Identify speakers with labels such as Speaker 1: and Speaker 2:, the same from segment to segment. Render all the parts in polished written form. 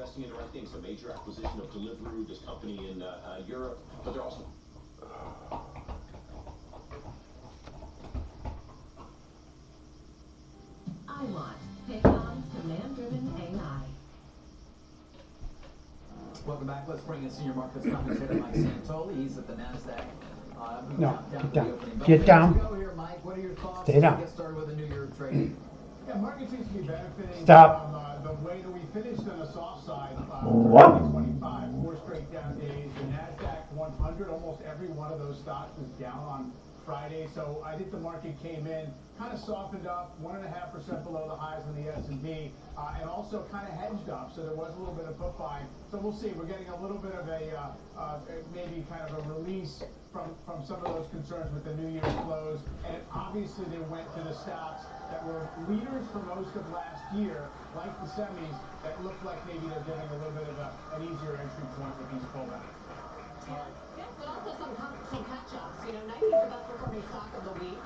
Speaker 1: investing in the right things. A major acquisition of Deliveroo, this company in Europe, but they're also
Speaker 2: iWatch, Paycom's demand-driven AI.
Speaker 3: Welcome back. Let's bring in senior markets commentator Mike Santoli. He's at the NASDAQ. We
Speaker 4: No,
Speaker 3: count down
Speaker 4: get
Speaker 3: to the
Speaker 4: down.
Speaker 3: opening bell.
Speaker 4: Get
Speaker 3: Minute to
Speaker 4: down.
Speaker 3: go here, Mike. What are your thoughts
Speaker 4: Stay
Speaker 3: as we
Speaker 4: down.
Speaker 3: get started with a new year of trading?
Speaker 5: Yeah, market seems to be benefiting
Speaker 4: Stop.
Speaker 5: from the way that we finished on the soft side for
Speaker 4: What?
Speaker 5: 2025. Four straight down days. The NASDAQ 100, almost every one of those stocks was down on Friday. So I think the market came in, kind of softened up, 1.5% below the highs on the S&P, and also kind of hedged up. So there was a little bit of put buying. So we'll see. We're getting a little bit of a maybe kind of a release from some of those concerns with the New Year's close. And obviously they went to the stocks that were leaders for most of last year, like the semis, that look like maybe they're getting a little bit of an easier entry point with these pullbacks.
Speaker 2: Yes, but also some catch-ups. You know, Nike's the best performing stock of the week,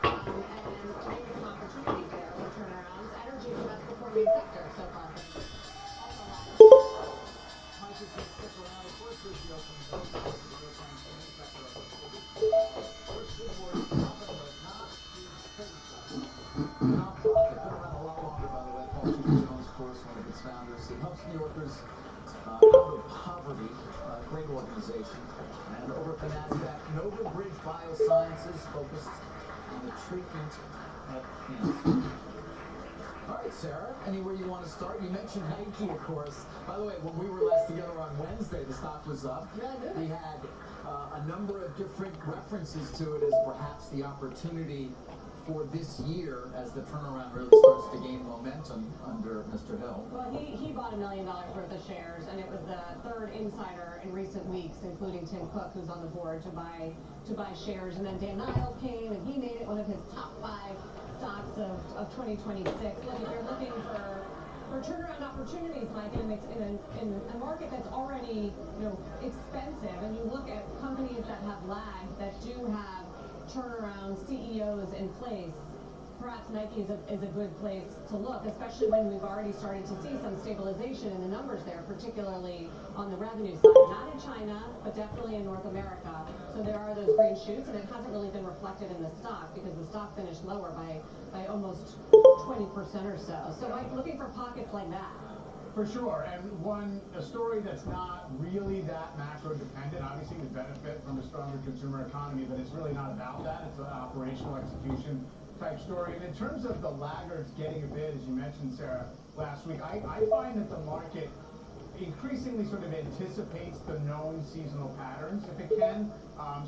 Speaker 2: and maybe some opportunities there for turnarounds. Energy is the best performing sector so far for the week. Also lagging.
Speaker 3: Mike is going to stick around. Of course, there's the opening bell. Take a look at the real-time screen. In fact, our biggest switchboard up in the top is trading stop. Nonprofit. Been around a lot longer, by the way. Paul Tudor Jones, of course, one of its founders. It helps New Yorkers out of poverty. Great organization. And over at the NASDAQ, Nova Bridge Biosciences, focused on the treatment of cancer. All right, Sarah, anywhere you want to start? You mentioned Nike, of course. By the way, when we were last together on Wednesday, the stock was up.
Speaker 2: Yeah, I knew
Speaker 3: We
Speaker 2: it.
Speaker 3: had a number of different references to it as perhaps the opportunity for this year as the turnaround really starts to gain momentum under Mr. Hill.
Speaker 2: Well, he bought $1 million worth of shares, and it was the third insider in recent weeks, including Tim Cook, who's on the board, to buy shares. And then Dan Niles came, and he made it one of his top 5 stocks of 2026. Look, if you're looking for turnaround opportunities, Mike, in a market that's already, expensive, and you look at companies that have lagged, that do have turnaround CEOs in place, perhaps Nike is a good place to look, especially when we've already started to see some stabilization in the numbers there, particularly on the revenue side. Not in China, but definitely in North America. So there are those green shoots, and it hasn't really been reflected in the stock because the stock finished lower by almost 20% or so. So, Mike, looking for pockets like that.
Speaker 5: For sure, and a story that's not really that macro dependent. Obviously, we benefit from a stronger consumer economy, but it's really not about that. It's an operational execution type story. And in terms of the laggards getting a bid, as you mentioned, Sarah, last week, I find that the market increasingly sort of anticipates the known seasonal patterns, if it can.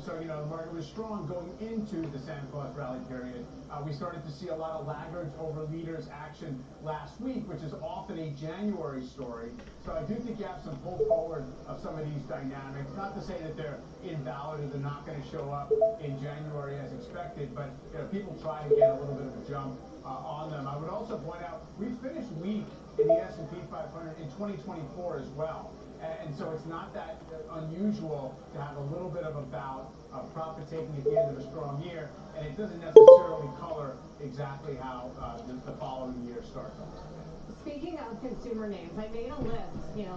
Speaker 5: So, the market was strong going into the Santa Claus rally period. We started to see a lot of laggards over leaders action last week, which is often a January story. So I do think you have some pull forward of some of these dynamics. Not to say that they're invalid or they're not going to show up in January as expected, but people try to get a little bit of a jump on them. I would also point out we finished weak in the S&P 500 in 2024 as well. And so it's not that unusual to have a little bit of a bout of profit taking at the end of a strong year, and it doesn't necessarily color exactly how the following year starts off.
Speaker 2: Speaking of consumer names, I made a list,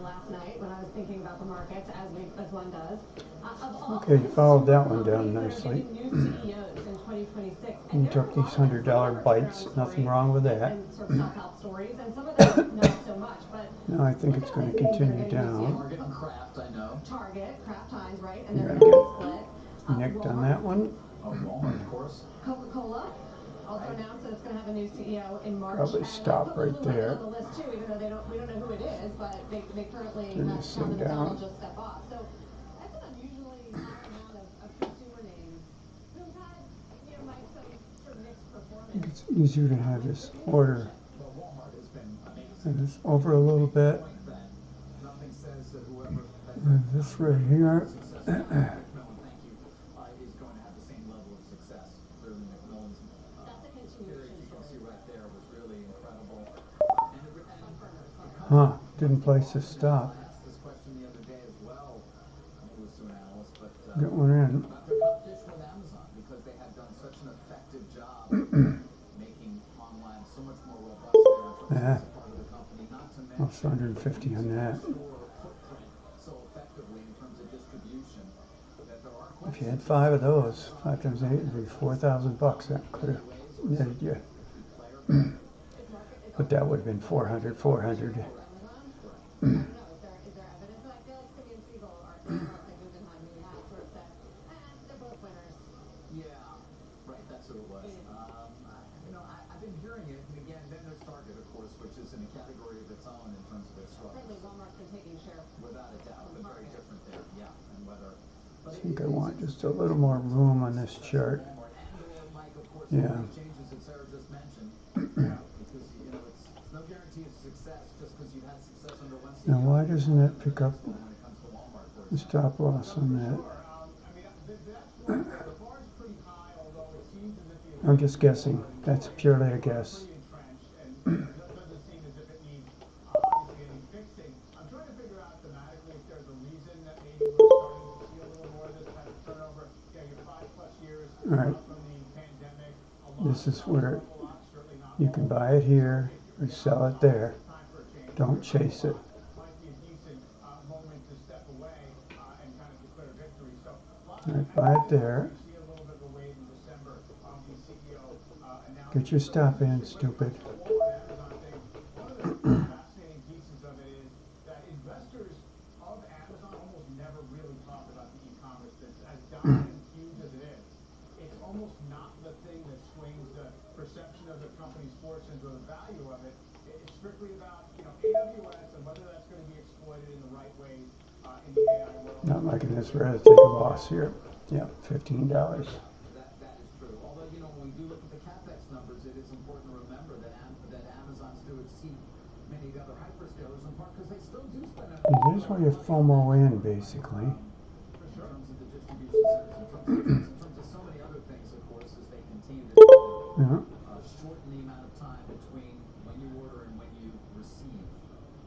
Speaker 2: last night when I was thinking about the markets, as one does, of all
Speaker 4: Okay, you followed
Speaker 2: consumer
Speaker 4: that one down
Speaker 2: companies that are
Speaker 4: nicely.
Speaker 2: getting new CEOs in 2026. And
Speaker 4: You
Speaker 2: there are
Speaker 4: took
Speaker 2: a
Speaker 4: these
Speaker 2: lot of them. Some of them
Speaker 4: $100
Speaker 2: are
Speaker 4: bites.
Speaker 2: turnaround
Speaker 4: Nothing
Speaker 2: stories
Speaker 4: wrong with that.
Speaker 2: and sort of self-help stories, and some of them not so much. But
Speaker 4: No, I think
Speaker 2: look
Speaker 4: it's
Speaker 2: at all
Speaker 4: going
Speaker 2: these
Speaker 4: to
Speaker 2: names that are
Speaker 4: continue
Speaker 2: getting new
Speaker 4: down.
Speaker 2: CEOs.
Speaker 3: Target and Kraft, I know.
Speaker 2: Target, Kraft Heinz, right? And
Speaker 4: You're
Speaker 2: then
Speaker 4: going to
Speaker 2: the
Speaker 4: get
Speaker 2: split.
Speaker 4: nicked on
Speaker 2: Walmart,
Speaker 4: that one.
Speaker 3: Walmart, of course.
Speaker 2: Coca-Cola also
Speaker 3: Right.
Speaker 2: announced that it's going to have a new CEO in March,
Speaker 4: Probably
Speaker 2: and I
Speaker 4: stop
Speaker 2: put
Speaker 4: right
Speaker 2: Lululemon
Speaker 4: there.
Speaker 2: on the list too, even though we don't know who it is, but they currently
Speaker 4: Turn
Speaker 2: have
Speaker 4: this thing
Speaker 2: Calvin and Donald
Speaker 4: down.
Speaker 2: just step off. So that's an unusually high amount of consumer names who've had, Mike, some sort of mixed
Speaker 4: I think
Speaker 2: performance
Speaker 4: it's easier to have
Speaker 2: with
Speaker 4: this
Speaker 2: new
Speaker 4: order
Speaker 2: leadership.
Speaker 3: Well, Walmart has been amazing.
Speaker 4: and this over a little
Speaker 3: You make
Speaker 4: bit.
Speaker 3: the point that nothing says that whoever that
Speaker 4: And this right here.
Speaker 3: successor Patrick McMillan, thank you, is going to have the same level of success. Clearly, McMillan's
Speaker 2: That's a
Speaker 3: series
Speaker 2: continuation
Speaker 3: you can
Speaker 2: story.
Speaker 3: see right there was really incredible. And
Speaker 2: Burners,
Speaker 3: it
Speaker 2: sorry.
Speaker 3: comes
Speaker 4: Huh,
Speaker 3: much
Speaker 4: didn't
Speaker 3: more
Speaker 4: place to
Speaker 3: often now.
Speaker 4: stop.
Speaker 3: I asked this question the other day as well. I think it was to an analyst, but
Speaker 4: Get one in.
Speaker 3: about their competition with Amazon because they have done such an effective job making online so much more robust there in terms of
Speaker 4: Yeah.
Speaker 3: as a part of the company not to
Speaker 4: Almost
Speaker 3: mention
Speaker 4: 150 on that.
Speaker 3: store footprint so effectively in terms of distribution that there are quite
Speaker 4: If you
Speaker 3: a
Speaker 4: had
Speaker 3: few
Speaker 4: 5 of
Speaker 3: businesses
Speaker 4: those,
Speaker 3: on
Speaker 4: 5 times 8
Speaker 3: Amazon
Speaker 4: would be
Speaker 3: now.
Speaker 4: $4,000. That could have netted you.
Speaker 3: A key player, but
Speaker 4: But that would have been 400, 400.
Speaker 2: Amazon? I don't know. Is there evidence? I feel like Simeon Siegel or analyst at Guggenheim, who we have, sort of said, they're both winners.
Speaker 3: yeah, right. That's who it was. I've been hearing it, and again, then there's Target, of course, which is in a category of its own in terms of its struggles.
Speaker 2: Certainly, Walmart's been taking share.
Speaker 3: Without a doubt, but very different there. Yeah, and whether.
Speaker 4: I think I want just a little more room on this chart.
Speaker 3: And/or Mike, of course,
Speaker 4: Yeah.
Speaker 3: all these changes that Sarah just mentioned, because it's no guarantee of success just because you've had success under one CEO.
Speaker 4: Now, why doesn't that pick up
Speaker 3: when it comes to Walmart, for
Speaker 4: the
Speaker 3: example?
Speaker 4: stop loss on that?
Speaker 5: Sure. I mean, that's one where the bar is pretty high, although it seems as if the
Speaker 4: I'm just guessing. That's purely a guess.
Speaker 5: pretty entrenched, and it doesn't seem as if it needs obviously any fixing. I'm trying to figure out thematically if there's a reason that maybe we're starting to see a little more of this type of turnover. You're 5+ years
Speaker 4: All right.
Speaker 5: from the pandemic.
Speaker 4: This is where you can buy it here or sell it there. Don't chase it.
Speaker 5: Might be a decent moment to step away and kind of declare victory. So
Speaker 4: All right, buy it there.
Speaker 5: see a little bit of a wave in December of the CEO announcement.
Speaker 4: Get your stop in, stupid.
Speaker 5: Amazon thing. One of the fascinating pieces of it is that investors of Amazon almost never really talk about the e-commerce business. As dominant and huge as it is, it's almost not the thing that swings the perception of the company's fortunes or the value of it. It's strictly about AWS and whether that's going to be exploited in the right ways in the AI world.
Speaker 4: Not liking this. Rather take a loss here. Yeah, $15.
Speaker 3: That is true. Although, when we do look at the CapEx numbers, it is important to remember that Amazon's do exceed many of the other hyperscalers, in part because they still do spend
Speaker 4: Here's where you FOMO in, basically.
Speaker 3: in terms of the distribution centers, in terms of so many other things, of course, as they continue to try to shorten the amount of time between when you order and when you receive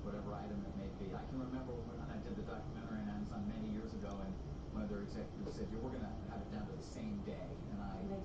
Speaker 3: whatever item it may be. I can remember when I did the documentary on Amazon many years ago, and one of their executives said, we're going to have it down to the same day. And of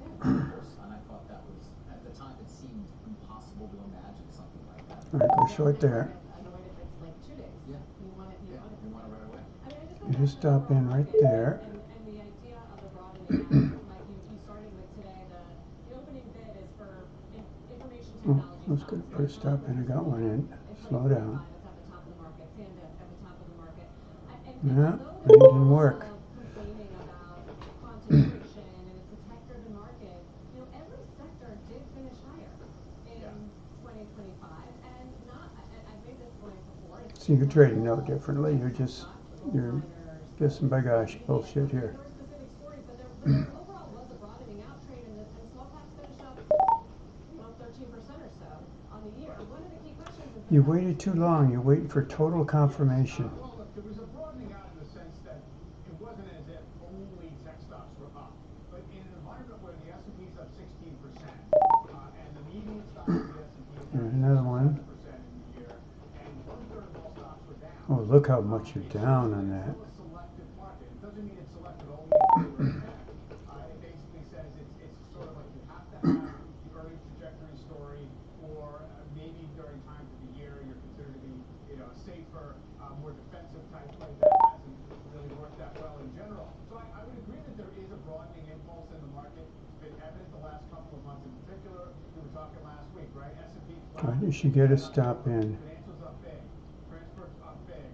Speaker 3: course, and I thought that was, at the time, it seemed impossible to imagine something like that.
Speaker 4: All right, go short there.
Speaker 2: Annoyed if it's like 2 days.
Speaker 3: Yeah.
Speaker 2: You want it. You want it
Speaker 3: right away.
Speaker 2: I mean, I just
Speaker 4: You just stop in right there.
Speaker 2: And the idea of the broadening out, Mike, you started with today. The opening bid is for information
Speaker 4: Oh,
Speaker 2: technology.
Speaker 4: let's go put a stop in. I got one in. Slow down.
Speaker 2: It's at the top of the market. SanDisk at the top of the market.
Speaker 4: Yeah, that didn't work.
Speaker 2: Complaining about concentration and it's a tech-driven market. Every sector did finish higher in 2025, and I've made this point before.
Speaker 4: So you're trading no differently. You're guessing by gosh bullshit here.
Speaker 2: There were specific stories, but there overall was a broadening out trade, and small caps finished up 13% or so on the year. One of the key questions is
Speaker 4: You waited too long. You're waiting for total confirmation.
Speaker 5: Well, look, there was a broadening out in the sense that it wasn't as if only tech stocks were up, but in an environment where the S&P is up 16%, and the median stock of the S&P is
Speaker 4: Here's
Speaker 5: down
Speaker 4: another one.
Speaker 5: 7% in the year, and 1/3 of all stocks were down.
Speaker 4: Oh, look how much you're down on that.
Speaker 5: It's still a selective market. It doesn't mean it's selective only in favor of tech. It basically says it's sort of like you have to have the earnings trajectory story, or maybe during times of the year you're considered to be a safer, more defensive type play. That hasn't really worked that well in general. So I would agree that there is a broadening impulse in the market. It's been evident the last couple of months in particular. We were talking last week, right? S&P flat.
Speaker 4: You should get a stop in.
Speaker 5: Financials up big. Transports up big.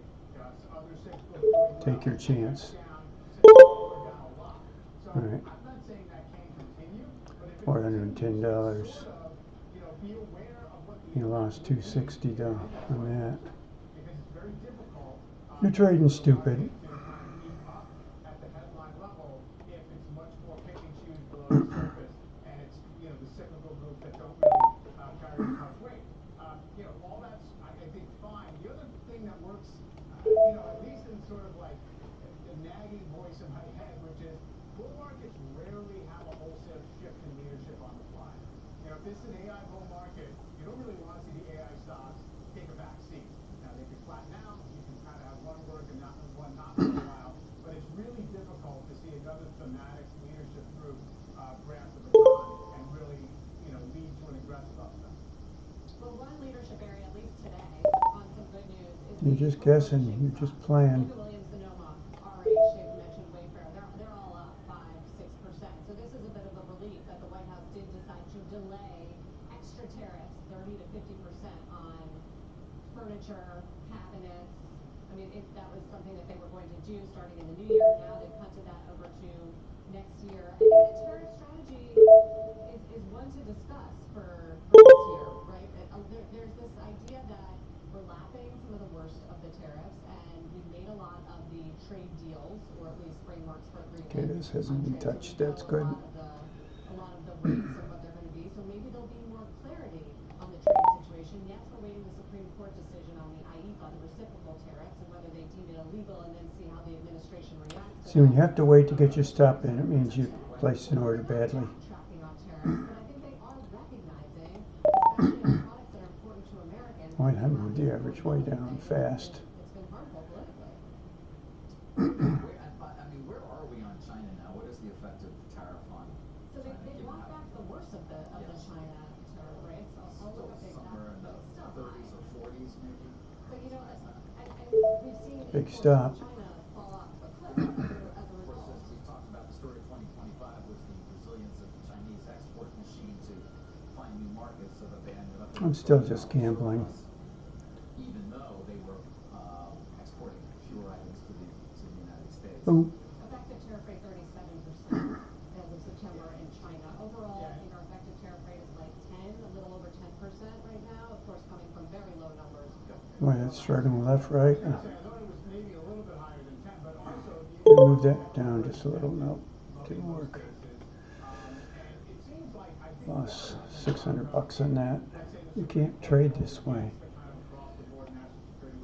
Speaker 5: Other sectors
Speaker 4: Take your chance.
Speaker 5: down. Cyclical are down a lot. So
Speaker 4: All right.
Speaker 5: I'm not saying that can continue, but if it
Speaker 4: $410.
Speaker 5: continues, sort of, be aware of what the
Speaker 4: You lost 260 though on that.
Speaker 5: because it's very difficult.
Speaker 4: You're trading stupid.
Speaker 5: To kind of be up at the headline level if it's much more pick and choose below the surface, and it's the cyclical groups that don't really carry as much weight. All that's I think fine. The other thing that works, at least in sort of like the nagging voice in my head, which is bull markets rarely have a wholesale shift in leadership on the fly. If this is an AI bull market, you don't really want to see the AI stocks take a back seat. Now, they can flatten out, you can kind of have one work and not one not for a while, but it's really difficult to see another thematic leadership group grasp the baton and really, lead to an aggressive upside.
Speaker 2: Well, one leadership area, at least today, on
Speaker 4: You're just guessing. You're just playing.
Speaker 2: Williams Sonoma, RH, David mentioned Wayfair. They're all up 5-6%. So this is a bit of a relief that the White House did decide to delay extra tariffs, 30 to 50% on furniture, cabinets. I mean, that was something that they were going to do starting in the new year. Now they've punted that over to next year. I think the tariff strategy is one to discuss for this year, right? There's this idea that we're lapping some of the worst of the tariffs, and we've made a lot of the trade deals, or at least frameworks for agreement.
Speaker 4: Okay, this hasn't been touched. That's good.
Speaker 2: A lot of the rates and what they're going to be. So maybe there'll be more clarity on the trade situation. Yes, we're waiting the Supreme Court decision on the IEEPA, the reciprocal tariffs, and whether they deem it illegal, and then see how the administration reacts.
Speaker 4: See, when you have to wait to get your stuff in, it means you placed an order badly.
Speaker 2: Tracking on tariffs, but I think they are recognizing, especially on products that are important to Americans.
Speaker 4: Boy, that moved the average way down fast.
Speaker 2: It's been harmful politically.
Speaker 3: I mean, where are we on China now? What is the effective tariff on
Speaker 2: So
Speaker 3: China?
Speaker 2: they brought back the worst of the China tariff rates. I'll look up the exact,
Speaker 3: somewhere in
Speaker 2: but
Speaker 3: the
Speaker 2: it's still
Speaker 3: 30s
Speaker 2: high.
Speaker 3: or 40s maybe.
Speaker 2: But you know, and we've seen
Speaker 4: Big
Speaker 2: imports
Speaker 4: stop.
Speaker 2: from China fall off a cliff as a
Speaker 3: Of
Speaker 2: result.
Speaker 3: course, as we talked about, the story of 2025 was the resilience of the Chinese export machine to find new markets, so that they ended up.
Speaker 4: I'm still just gambling.
Speaker 3: Even though they were exporting fewer items to the United States.
Speaker 4: Oh,
Speaker 2: Effective tariff rate 37% as of September in China. Overall, I think our effective tariff rate is like 10, a little over 10% right now. Of course, coming from very low numbers.
Speaker 4: boy, that's struggling left, right.
Speaker 5: I thought it was maybe a little bit higher than 10, but also
Speaker 4: Move that down just a little. No, didn't work.
Speaker 5: And it seems like I think
Speaker 4: Lost $600 on that. You can't trade this way.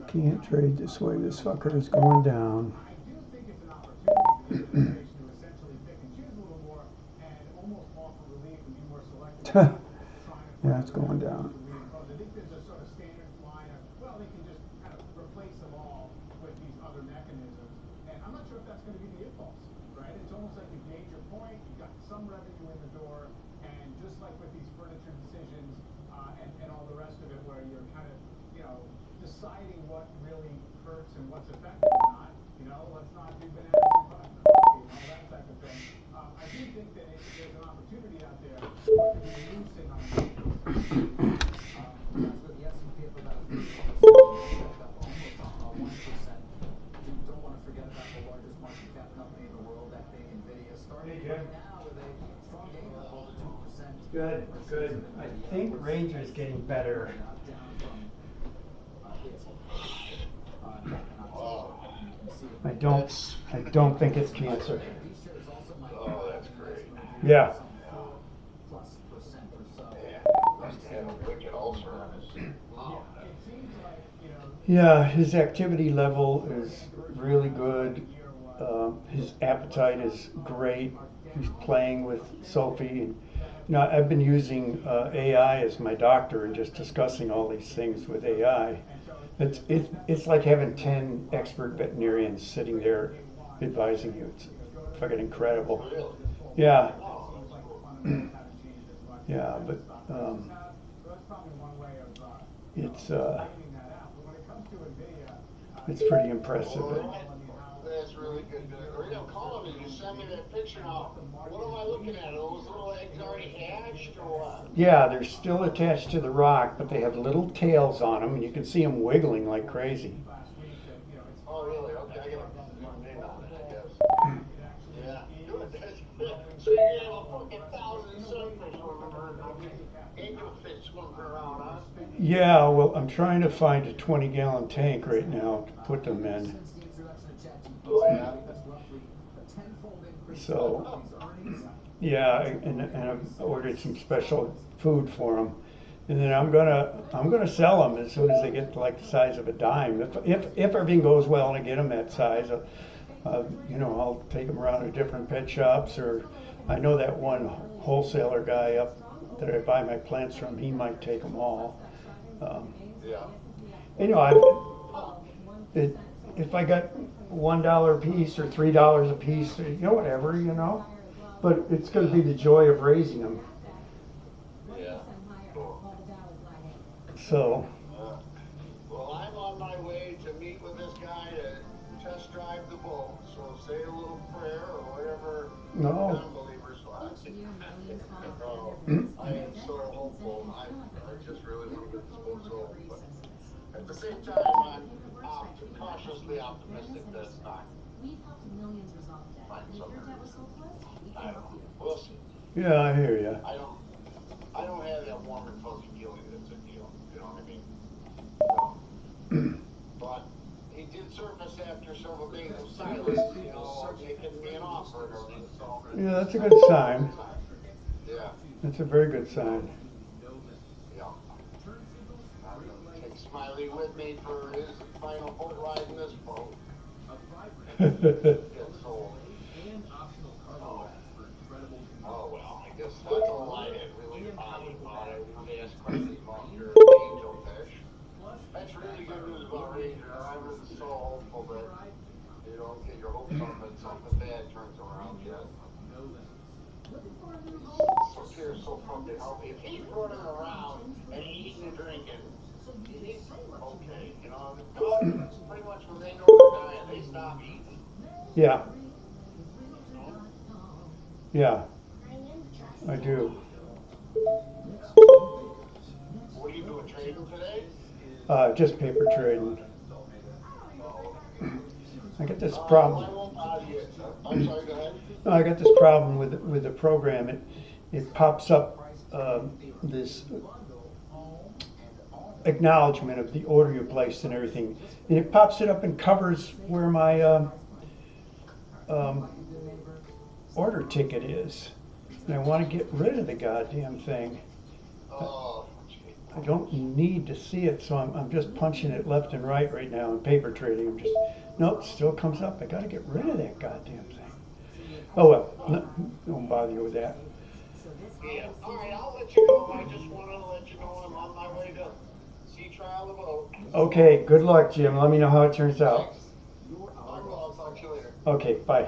Speaker 4: Can't trade this way. This fucker is going down.
Speaker 5: I do think it's an opportunity for the administration to essentially pick and choose a little more and almost offer relief and be more selective.
Speaker 4: Yeah, it's going down.
Speaker 5: I think there's a sort of standard line of, well, they can just kind of replace them all with these other mechanisms. And I'm not sure if that's going to be the impulse, right? It's almost like you've made your point, you've got some revenue in the door, and just like with these furniture decisions and all the rest of it, where you're kind of, deciding what really hurts and what's effective or not, let's not do bananas and coffee and all that type of thing. I do think that there's an opportunity out there to be loosing on
Speaker 3: That's with the S&P up about 31%, Nasdaq up almost 1%. You don't want to forget about the largest market cap company in the world, that being NVIDIA, starting right now with a strong gain of over 2%.
Speaker 4: Good, good. I think Ranger's getting better.
Speaker 3: Down from its high in October. You see it.
Speaker 4: I don't think it's cancer.
Speaker 3: These shares also might
Speaker 6: That's great.
Speaker 4: Yeah.
Speaker 3: some 4+% or so.
Speaker 6: Must have a wicked ulcer on his mouth.
Speaker 5: it seems like,
Speaker 4: Yeah, his activity level is really good. His appetite is great. He's playing with Sophie. And, I've been using AI as my doctor and just discussing all these things with AI. It's like having 10 expert veterinarians sitting there advising you. It's fucking incredible.
Speaker 6: Really?
Speaker 4: Yeah.
Speaker 6: Oh, that's cool.
Speaker 4: Yeah, but
Speaker 5: so that's probably one way of
Speaker 4: it's
Speaker 5: straightening that out. But when it comes to NVIDIA,
Speaker 4: it's pretty impressive.
Speaker 6: That's really good. Right, I'm calling you. You send me that picture now. What am I looking at? Are those little eggs already hatched or what?
Speaker 4: Yeah, they're still attached to the rock, but they have little tails on them, and you can see them wiggling like crazy.
Speaker 6: Oh, really? Okay, I gotta zoom in on it, I guess. Yeah, good. That's good. So you're gonna have a fucking 1,000 sunfish swimming around, angelfish swimming around, huh?
Speaker 4: Yeah, well, I'm trying to find a 20-gallon tank right now to put them in.
Speaker 3: Since the introduction of ChatGPT,
Speaker 6: Oh, yeah.
Speaker 3: that's roughly a tenfold increase in
Speaker 4: So,
Speaker 3: the company's earnings.
Speaker 4: yeah, and I've ordered some special food for them, and then I'm gonna sell them as soon as they get like the size of a dime. If everything goes well and I get them that size, I'll take them around to different pet shops, or I know that one wholesaler guy up that I buy my plants from. He might take them all.
Speaker 6: Yeah.
Speaker 4: If I got $1 a piece or $3 a piece, whatever, but it's going to be the joy of raising them.
Speaker 6: Yeah. Cool.
Speaker 4: So.
Speaker 6: Well, I'm on my way to drive the boat, so say a little prayer or whatever
Speaker 4: No.
Speaker 6: non-believers like. I am so hopeful. I just really want to get this boat sold, but at the same time, I'm cautiously optimistic that it's not finding some reason. I don't know. We'll see.
Speaker 4: Yeah, I hear you.
Speaker 6: I don't have that warm and fuzzy feeling that it's a deal. You know what I mean? But he did surface after several days of silence, you know, making me an offer and everything. So
Speaker 4: Yeah, that's a good sign.
Speaker 6: yeah,
Speaker 4: That's a very good sign.
Speaker 6: yeah. I'm gonna take Smiley with me for his final boat ride in this boat. Get sold. Oh well, I guess that's all I had really to tell you about. I wanted to ask questions about your angel fish. That's really good news about Ranger. I was so hopeful that you don't get your hopes up and something bad turns around yet. So Pierre's so fucking healthy. If he's running around and eating and drinking, he's okay. You know, dogs pretty much when they know they're dying, they stop eating.
Speaker 4: Yeah,
Speaker 6: You know?
Speaker 4: yeah, I do.
Speaker 6: What are you doing, trading today?
Speaker 4: Just paper trading.
Speaker 6: Oh,
Speaker 4: I get this
Speaker 6: all right. Well,
Speaker 4: problem.
Speaker 6: I won't bother you. I'm sorry. Go ahead.
Speaker 4: No, I got this problem with the program. It pops up this acknowledgement of the order you placed and everything, and it pops it up and covers where my um, order ticket is, and I want to get rid of the goddamn thing.
Speaker 6: Oh, gee.
Speaker 4: I don't need to see it, so I'm just punching it left and right now in paper trading. I'm just, nope, still comes up. I got to get rid of that goddamn thing. Oh well, no, don't bother you with that.
Speaker 6: Yeah. All right. I'll let you go. I just wanted to let you know I'm on my way to sea trial the boat.
Speaker 4: Okay, good luck, Jim. Let me know how it turns out.
Speaker 6: Thanks. I will. I'll talk to you later.
Speaker 4: Okay, bye.
Speaker 7: It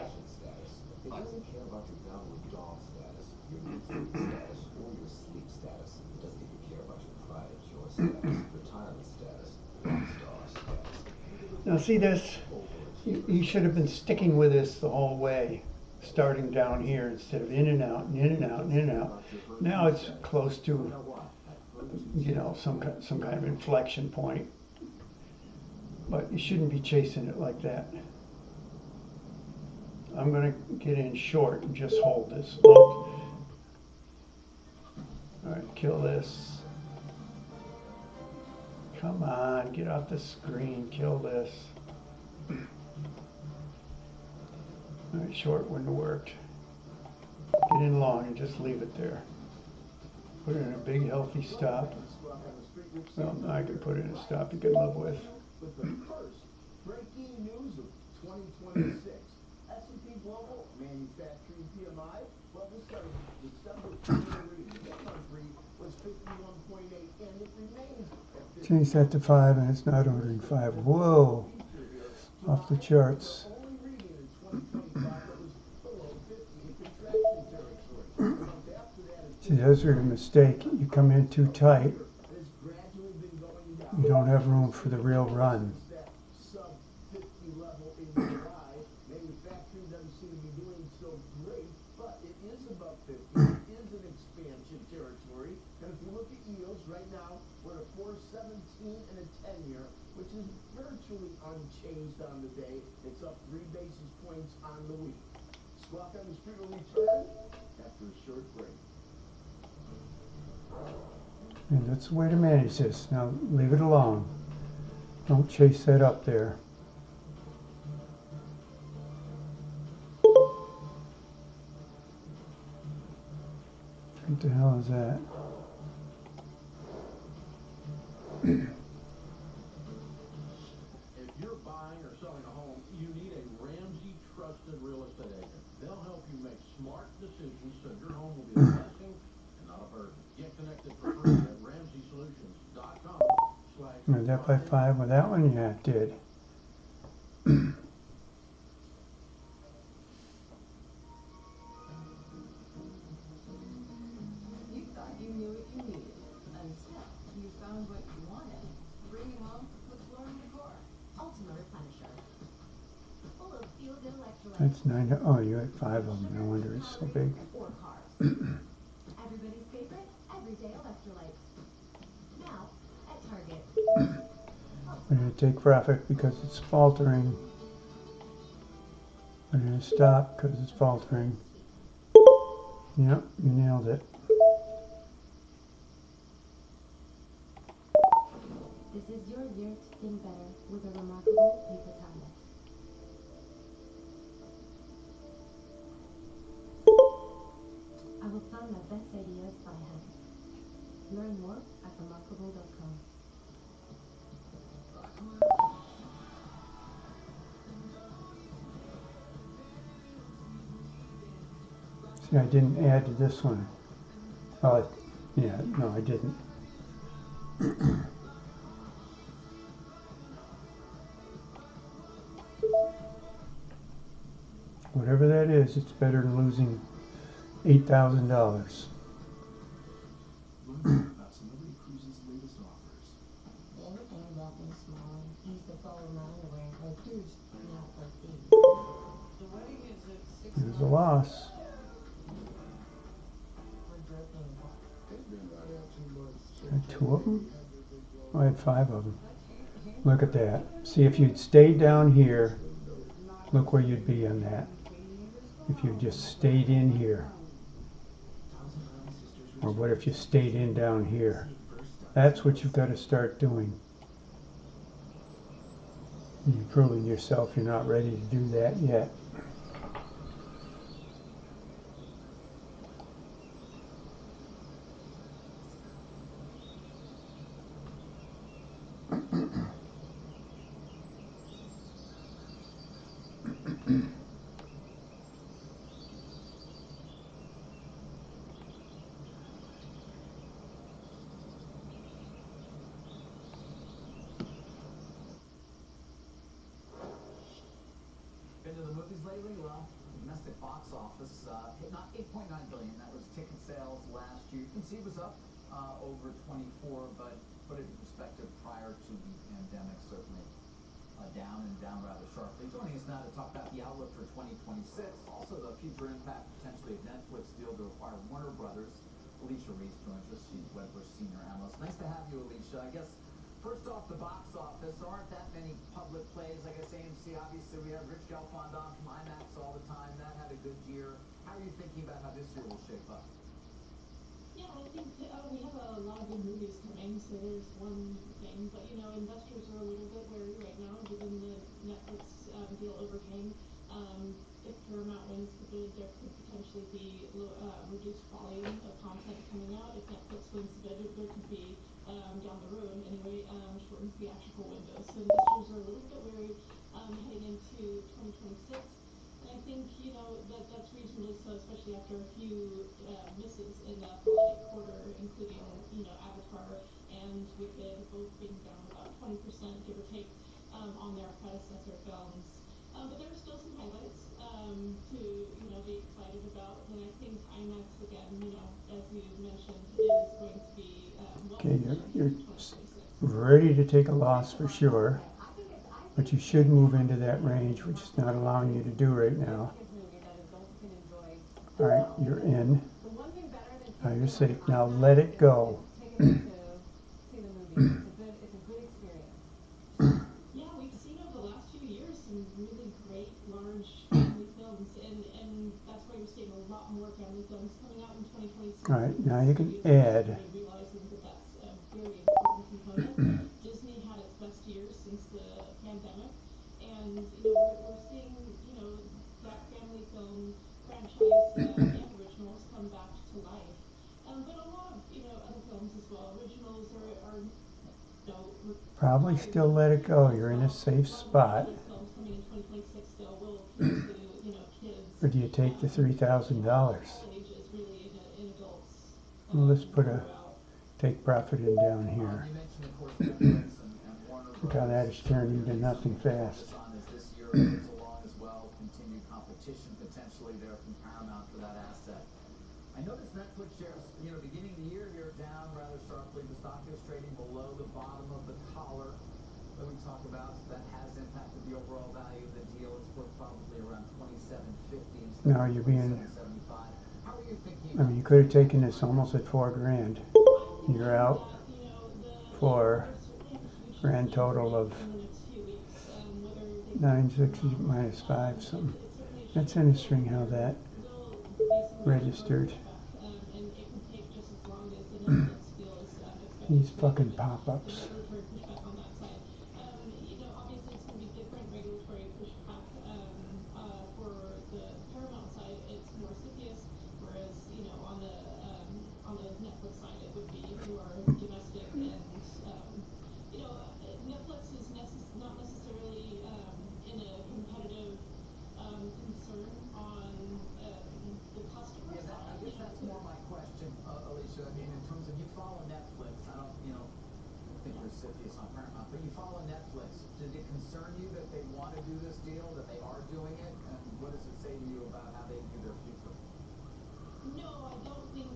Speaker 7: doesn't care about your downward dog status, your deep sleep status, or your sleep status. It doesn't even care about your pride of joy status, retirement status, rock star status.
Speaker 4: Now see this? You should have been sticking with this the whole way, starting down here instead of in and out and in and out and in and out. Now it's close to, some kind of inflection point. But you shouldn't be chasing it like that. I'm gonna get in short and just hold this. Oh. All right, kill this. Come on, get off the screen, kill this. All right, short wouldn't have worked. Get in long and just leave it there. Put it in a big healthy stop. Well, now I can put it in a stop you can live with.
Speaker 3: With the first breaking news of 2026. S&P Global Manufacturing PMI, well, December quarter reading, one-month read was 51.8, and it remains at 50.
Speaker 4: Change that to 5 and it's not ordering 5. Whoa, off the charts.
Speaker 3: The only reading in 2025 that was below 50 in contraction territory. The month after that is
Speaker 4: See, those are the mistake. You come in too tight,
Speaker 3: has gradually been going down.
Speaker 4: you don't have room for the real run.
Speaker 3: Since that sub 50 level in July, manufacturing doesn't seem to be doing so great, but it is above 50. It is an expansion territory. And if you look at yields right now, we're at a 4.17 and a 10-year, which is virtually unchanged on the day. It's up 3 basis points on the week. Squawk on the Street will return after a short break.
Speaker 4: And that's the way to manage this. Now leave it alone. Don't chase that up there. What the hell is that?
Speaker 8: If you're buying or selling a home, you need a Ramsey trusted real estate agent. They'll help you make smart decisions so your home will be a blessing and not a burden. Get connected for free at RamseySolutions.com/.
Speaker 4: Made that by 5 with that one? Yeah, it did.
Speaker 9: You thought you knew what you needed until you found what you wanted. Bring it home with Floor & Decor. Ultimate Replenisher. full of feel-good electrolytes.
Speaker 4: That's 9. Oh, you had 5 of them. No wonder it's so big.
Speaker 9: Or carbs. Everybody's favorite everyday electrolytes. Now at Target.
Speaker 4: I'm going to take profit because it's faltering. I'm going to stop because it's faltering. Yep, you nailed it.
Speaker 9: This is your year to think better with a remarkable paper tablet. I will plan my best ideas by hand. Learn more at remarkable.com.
Speaker 4: See, I didn't add to this one. Oh, yeah, no, I didn't. Whatever that is, it's better than losing $8,000.
Speaker 7: Learn more about Celebrity Cruises' latest offers.
Speaker 9: You ever think about being smaller? Use the fall of my underwear and breakthroughs, not like these.
Speaker 10: The wedding is at 6
Speaker 4: There's a
Speaker 10: months.
Speaker 4: loss.
Speaker 9: We're dripping.
Speaker 3: It's been right at 2 months
Speaker 4: I
Speaker 3: since
Speaker 4: had 2 of them?
Speaker 3: had their big blow.
Speaker 4: I had 5 of them. Look at that. See, if you'd stayed down here, look where you'd be on that. If you just stayed in here. Or what if you stayed in down here? That's what you've got to start doing. You're proving yourself you're not ready to do that yet.
Speaker 3: Been to the movies lately? Well, domestic box office hit not 8.9 billion. That was ticket sales last year. You can see it was up over 24, but put it in perspective prior to the pandemic, certainly down and down rather sharply. Joining us now to talk about the outlook for 2026, also the future impact potentially of Netflix deal to acquire Warner Brothers. Alicia Reese joins us. She's Wedbush senior analyst. Nice to have you, Alicia. I guess first off, the box office, there aren't that many public plays. I guess AMC, obviously, we have Rich Gelfond on from IMAX all the time. That had a good year. How are you thinking about how this year will shape up?
Speaker 11: Yeah, I think we have a lot of good movies coming, so there's one thing. But, investors are a little bit wary right now, given the Netflix deal overhang. If Paramount wins the bid, there could potentially be reduced volume of content coming out. If Netflix wins the bid, there could be, down the road anyway, shortened theatrical windows. So investors are a little bit wary heading into 2026. And I think, that's reasonably so, especially after a few misses in the holiday quarter, including, Avatar and Wicked, both being down about 20%, give or take, on their predecessor films. But there are still some highlights to, be excited about. And I think IMAX, again, as you mentioned, is going to be well
Speaker 4: Okay,
Speaker 11: positioned
Speaker 4: you're
Speaker 11: in 2026.
Speaker 4: ready to take a loss for sure. But you should move into that range, which is not allowing you to do right now. All right, you're in. Now you're safe. Now let it go.
Speaker 11: Yeah, we've seen over the last few years some really great large family films, and that's why you're seeing a lot more family films coming out in 2026.
Speaker 4: All right, now you can
Speaker 11: Studios have
Speaker 4: add.
Speaker 11: started realizing that that's a very important component. Disney had its best years since the pandemic, and we're seeing that family film franchise and originals come back to life. But a lot of other films as well. Originals are
Speaker 4: Probably still let it go. You're in a safe spot.
Speaker 11: films coming in 2026 still will appeal to kids.
Speaker 4: Or do you take the $3,000?
Speaker 11: All ages, really, in adults.
Speaker 4: Well, let's put a
Speaker 11: Throughout.
Speaker 4: take profit in down here.
Speaker 3: You mentioned, of course, Netflix and Warner
Speaker 4: Look how that
Speaker 3: Brothers.
Speaker 4: is turning into nothing fast.
Speaker 3: On as this year moves along as well, continued competition potentially there from Paramount for that asset. I noticed Netflix shares, beginning the year here down rather sharply. The stock is trading below the bottom of the collar. that we talk about. That has impacted the overall value of the deal. It's worth probably around $27.50 instead
Speaker 4: No,
Speaker 3: of
Speaker 4: you're being.
Speaker 3: $27.75. How are you thinking
Speaker 4: I
Speaker 3: about
Speaker 4: mean, you
Speaker 3: this
Speaker 4: could have
Speaker 3: deal?
Speaker 4: taken this almost at $4,000.
Speaker 11: I'm
Speaker 4: You're
Speaker 11: thinking
Speaker 4: out
Speaker 11: that, you know,
Speaker 4: for
Speaker 11: they certainly have a huge
Speaker 4: grand
Speaker 11: decision to
Speaker 4: total
Speaker 11: make
Speaker 4: of
Speaker 11: in the next few weeks. Whether they pull the trigger or
Speaker 4: 960
Speaker 11: not.
Speaker 4: minus 5 something.
Speaker 11: It's certainly a
Speaker 4: That's
Speaker 11: shift, but
Speaker 4: interesting how
Speaker 11: there
Speaker 4: that
Speaker 11: will be some regulatory
Speaker 4: registered.
Speaker 11: pushback, and it could take just as long as the Netflix deal is expected
Speaker 4: These
Speaker 11: to take,
Speaker 4: fucking
Speaker 11: given the
Speaker 4: pop-ups.
Speaker 11: regulatory pushback on that side. You know, obviously it's going to be different regulatory pushback for the Paramount side. It's more CFIUS, whereas you know on the Netflix side it would be more domestic and you know Netflix is not necessarily in a competitive concern on the customer
Speaker 3: Yeah,
Speaker 11: side.
Speaker 3: I guess that's more my question, Alicia. I mean, in terms of you follow Netflix, I don't, you know, I think you're CFIUS on Paramount, but you follow Netflix. Did it concern you that they want to do this deal, that they are doing it, and what does it say to you about how they view their future?
Speaker 11: No, I don't think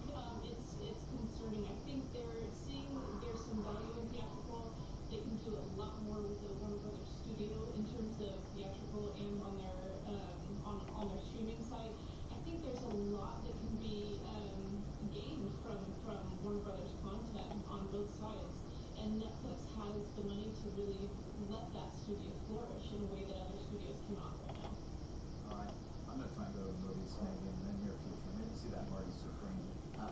Speaker 11: it's concerning. I think they're seeing there's some value in theatrical. They can do a lot more with the Warner Brothers studio in terms of theatrical and on their on their streaming side. I think there's a lot that can be gained from Warner Brothers content on both sides, and Netflix has the money to really let that studio flourish in a way that other studios cannot right now.
Speaker 3: All right, I'm going to try and go to the movies maybe in the near future. Maybe see that Marty Supreme.
Speaker 2: I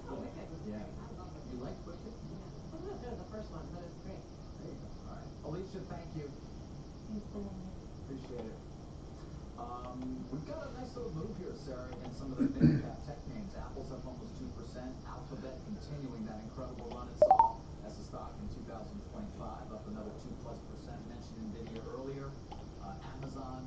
Speaker 2: saw Wicked was
Speaker 3: Yeah.
Speaker 2: great. I love Wicked.
Speaker 3: You liked Wicked?
Speaker 2: Yeah. It wasn't as good as the first one, but it's great.
Speaker 3: There you go. All right. Alicia, thank you.
Speaker 9: Thanks, Banana.
Speaker 3: Appreciate it. We've got a nice little move here, Sarah, against some of the big cap tech names. Apple's up almost 2%. Alphabet continuing that incredible run it saw as a stock in 2025, up another 2+%. Mentioned NVIDIA earlier. Amazon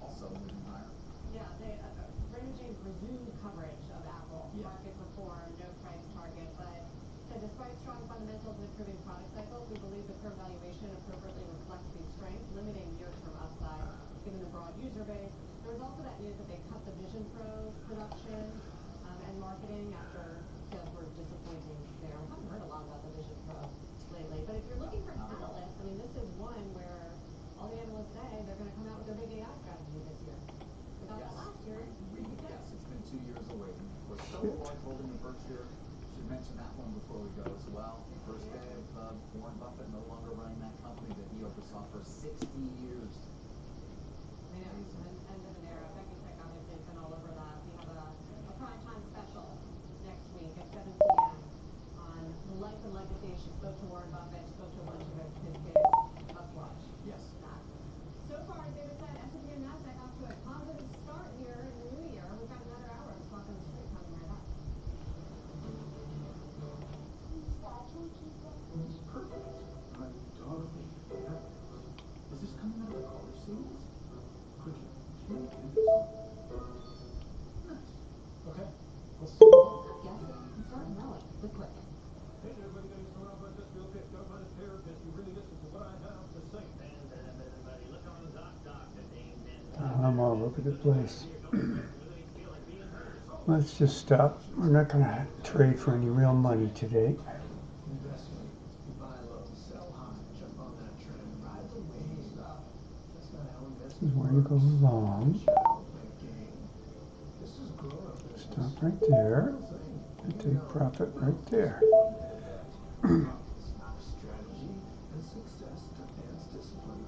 Speaker 3: also moving higher.
Speaker 2: Yeah, Raymond James resumed coverage of Apple.
Speaker 3: Yeah.
Speaker 2: Market reform, no price target, but said despite strong fundamentals and improving product cycles, we believe the current valuation appropriately reflects these strengths, limiting near-term upside given the broad user base. There was also that news that they cut the Vision Pro production and marketing after sales were disappointing there. We haven't heard a lot about the Vision Pro lately, but if you're looking for catalysts, I mean, this is one where all the analysts say they're going to come out with their big AI strategy this year. We got that last year.
Speaker 3: Yes, it's been 2 years awaiting. Of course, Celluloid holding the Berkshire. Should mention that one before we go as well. First day of Warren Buffett no longer running that company that he oversaw for 60 years.
Speaker 2: I know, end of an era. Becky Tech obviously has been all over that. We have a primetime special next week at 7 p.m. on the life and legacy. She spoke to Warren Buffett, spoke to a bunch of his kids. Must watch.
Speaker 3: Yes.
Speaker 2: That. So far, as David said, S&P and NASDAQ off to a positive start here in the new year. We've got another hour of Talk on the Street coming right up.
Speaker 3: It's perfect. My darling apples. Is this coming out of the car seats? Cricket, can you do this? Nice. Okay. Let's see.
Speaker 2: Stop guessing and start knowing with Quicken.
Speaker 8: Hey there, everybody, guys, come around, but just real quick. Gotta find a therapist who really listens to what I have to say. Stand up, everybody. Look on Dr. Ding Ding.
Speaker 4: I'm all over the place. Let's just stop. We're not going to trade for any real money today.
Speaker 7: Investment. Buy low, sell high, jump on that trend, ride the wave up. That's not how
Speaker 4: This
Speaker 7: investing
Speaker 4: is where you go
Speaker 7: works.
Speaker 4: long.
Speaker 7: Shadow, make gain. This is grown-up business.
Speaker 4: Stop right there.
Speaker 7: Real thing.
Speaker 4: And
Speaker 7: You
Speaker 4: take
Speaker 7: know,
Speaker 4: profit right there.
Speaker 7: discipline to invest. Profits, not a strategy, and success demands discipline.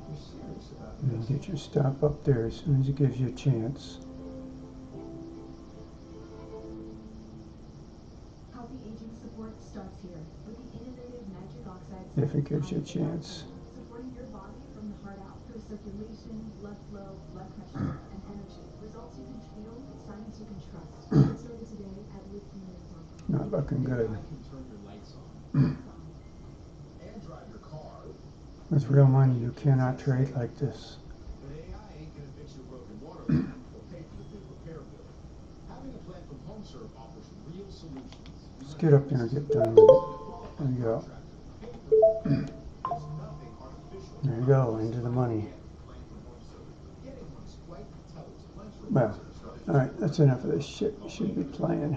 Speaker 7: If you're serious about
Speaker 4: And
Speaker 7: investing,
Speaker 4: get your stop up there as soon as it gives you a chance.
Speaker 12: Healthy aging support starts here with the innovative nitric oxide.
Speaker 4: If it gives you a chance.
Speaker 12: Supporting your body from the heart out through circulation, blood flow, blood pressure, and energy. Results you can feel, science you can trust. Get started today at livecommunity.com.
Speaker 4: Not looking good.
Speaker 3: AI can turn your lights on and drive your car.
Speaker 4: With real money, you cannot trade like this.
Speaker 3: But AI ain't gonna fix your broken water line or pay for the big repair bill. Having a plan from HomeServe offers real solutions.
Speaker 4: Let's get up there and get done with it. There you go.
Speaker 3: There's nothing artificial.
Speaker 4: There you go, into the money.
Speaker 3: Plan from HomeServe. Getting one is quite intelligent.
Speaker 4: Well, alright, that's enough of this shit. You should be playing.